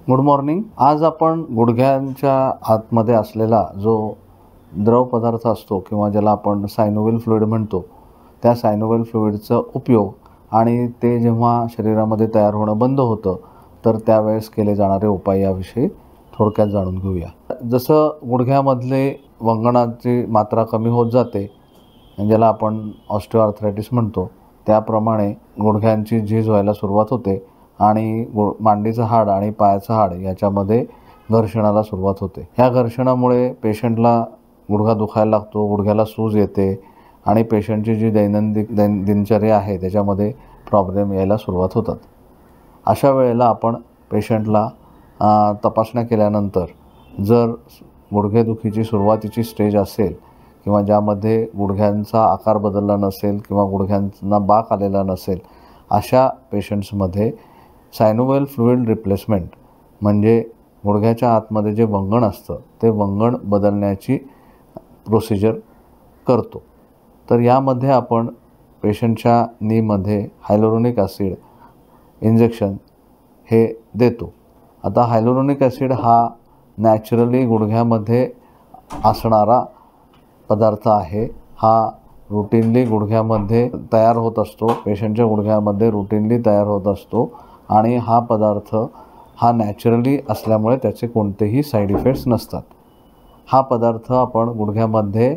Good morning. आज आपण गुडघ्यांच्या आतमध्ये असलेला जो द्रव पदार्थ असतो किंवा ज्याला आपण सायनोव्हियल फ्लुइड म्हणतो, त्या सायनोव्हियल फ्लुइडचा उपयोग आणि ते जेव्हा शरीरामध्ये तयार होणं बंद होतं तर त्यावेळेस केले जाणारे उपाय याविषयी थोडक्यात जाणून घेऊया। जसं गुडघ्यामधले वंगणाची मात्रा कमी होत जाते, ज्याला आपण ऑस्टिओआर्थरायटिस म्हणतो, त्याप्रमाणे गुडघ्यांची झीज व्हायला सुरुवात होते आणि मांडीचं हाड आणि पायाचं हाड याच्यामध्ये घर्षणाला सुरुवात होते। ह्या घर्षणामुळे पेशंटला गुडघा दुखायला लागतो, गुडघ्याला सूज येते आणि पेशंटची जी दैनंदिन दिनचर्या आहे त्याच्यामध्ये प्रॉब्लेम यायला सुरुवात होतात। अशा वेळेला आपण पेशंटला तपासण्या केल्यानंतर जर गुडघेदुखीची सुरुवातीची स्टेज असेल किंवा ज्यामध्ये गुडघ्यांचा आकार बदलला नसेल किंवा गुडघ्यांना बाक आलेला नसेल, अशा पेशंट्समध्ये सायनोव्हियल फ्लुइड रिप्लेसमेंट म्हणजे गुडघ्याच्या आतमध्ये जे वंगण असतं ते वंगण बदलण्याची प्रोसिजर करतो। तर यामध्ये आपण पेशंटच्या नीमध्ये हायलोरोनिक ॲसिड इंजेक्शन हे देतो। आता हायलोरोनिक ॲसिड हा नॅचरली गुडघ्यामध्ये असणारा पदार्थ आहे। हा रुटीनली गुडघ्यामध्ये तयार होत असतो, पेशंटच्या गुडघ्यामध्ये रुटीनली तयार होत असतो आणि हा पदार्थ हा नॅचरली असल्यामुळे त्याचे कोणतेही साईड इफेक्ट्स नसतात। हा पदार्थ आपण गुडघ्यामध्ये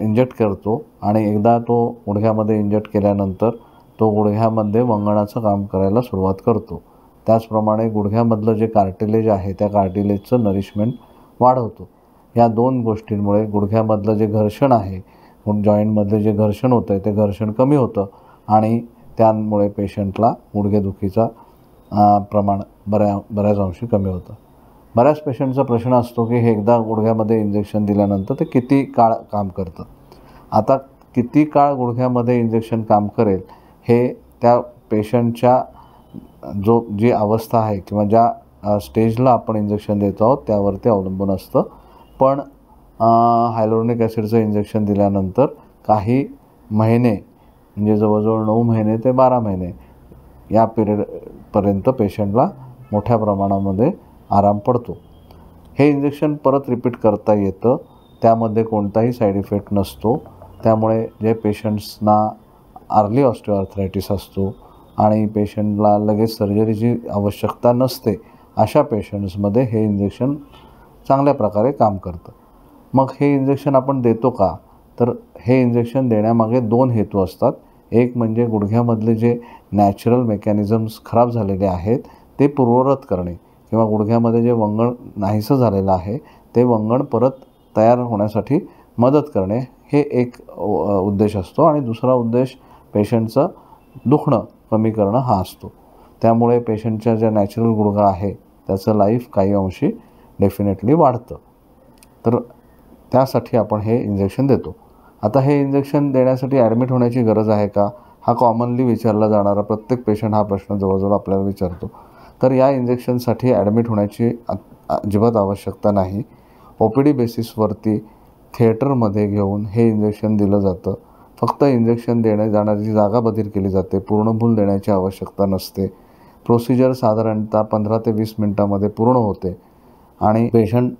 इंजेक्ट करतो आणि एकदा तो गुडघ्यामध्ये इंजेक्ट केल्यानंतर तो गुडघ्यामध्ये वंगणाचं काम करायला सुरुवात करतो। त्याचप्रमाणे गुडघ्यामधलं जे कार्टिलेज आहे त्या कार्टिलेजचं नरिशमेंट वाढवतो। या दोन गोष्टींमुळे गुडघ्यामधलं जे घर्षण आहे, जॉईंटमधले जे घर्षण होतं आहे ते घर्षण कमी होतं आणि त्यामुळे पेशंटला गुडघेदुखीचा प्रमाण बऱ्याच अंशी कमी होतं। बऱ्याच पेशंटचा प्रश्न असतो की हे एकदा गुडघ्यामध्ये इंजेक्शन दिल्यानंतर ते किती काळ काम करतं। आता किती काळ गुडघ्यामध्ये इंजेक्शन काम करेल हे त्या पेशंटच्या जी अवस्था आहे किंवा ज्या स्टेजला आपण इंजेक्शन देत आहोत त्यावरती अवलंबून असतं। पण हायलोरोनिक ॲसिडचं इंजेक्शन दिल्यानंतर काही महिने म्हणजे जवळजवळ 9 महिने ते 12 महिने या पिरियडपर्यंत पेशंटला मोठ्या प्रमाणामध्ये आराम पडतो। हे इंजेक्शन परत रिपीट करता येतं, त्यामध्ये कोणताही साईड इफेक्ट नसतो। त्यामुळे जे पेशंट्सना अर्ली ऑस्टिओआर्थरायटिस असतो आणि पेशंटला लगेच सर्जरीची आवश्यकता नसते, अशा पेशंट्समध्ये हे इंजेक्शन चांगल्या प्रकारे काम करतं। मग हे इंजेक्शन आपण देतो का? तर हे इंजेक्शन देण्यामागे 2 हेतू असतात। एक म्हणजे गुडघ्यामधले जे नॅचरल मेकॅनिझम्स खराब झालेले आहेत ते पूर्ववत करणे किंवा गुडघ्यामध्ये जे वंगण नाहीसं झालेलं आहे ते वंगण परत तयार होण्यासाठी मदत करणे, हे एक उद्देश असतो। आणि दुसरा उद्देश पेशंटचं दुखणं कमी करणं हा असतो। त्यामुळे पेशंटच्या ज्या नॅचरल गुडघा आहे त्याचं लाईफ काही अंशी डेफिनेटली वाढतं। तर त्यासाठी आपण हे इंजेक्शन देतो। आता हे इंजेक्शन देण्यासाठी ॲडमिट होण्याची गरज आहे का? हा कॉमनली विचारला जाणारा प्रत्येक पेशंट हा प्रश्न जवळजवळ आपल्याला विचारतो। तर या इंजेक्शनसाठी ॲडमिट होण्याची अजिबात आवश्यकता नाही। OPD बेसिसवरती थिएटरमध्ये घेऊन हे इंजेक्शन दिलं जातं। फक्त इंजेक्शन जाण्याची जागा बदल केली जाते, पूर्ण भूल देण्याची आवश्यकता नसते। प्रोसिजर साधारणतः 15 ते 20 मिनटामध्ये पूर्ण होते आणि पेशंट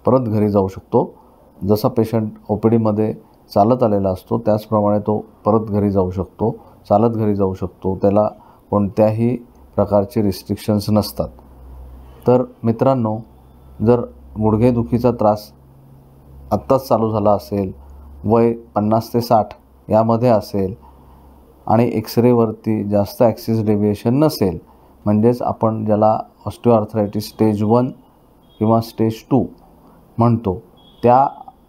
परत घरी जाऊ शकतो। जसा पेशंट OPDमध्ये चालत आलेला असतो त्याचप्रमाणे तो परत घरी जाऊ शकतो, चालत घरी जाऊ शकतो, त्याला कोणत्याही प्रकारचे रिस्ट्रिक्शन्स नसतात। तर मित्रांनो, जर गुडघेदुखीचा त्रास आत्ताच चालू झाला असेल, वय 50 ते 60 यामध्ये असेल आणि एक्सरेवरती जास्त ॲक्सिस डेव्हिएशन नसेल, म्हणजेच आपण ज्याला ऑस्टिओआर्थरायटिस स्टेज 1 किंवा स्टेज 2 म्हणतो, त्या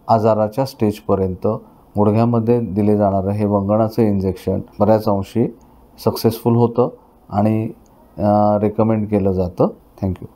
आजाराच्या स्टेजपर्यंत गुडघ्यामध्ये दिले जाणारं हे वंगणाचं इंजेक्शन बऱ्याच अंशी सक्सेसफुल होतं आणि रेकमेंड केलं जातं। थँक्यू।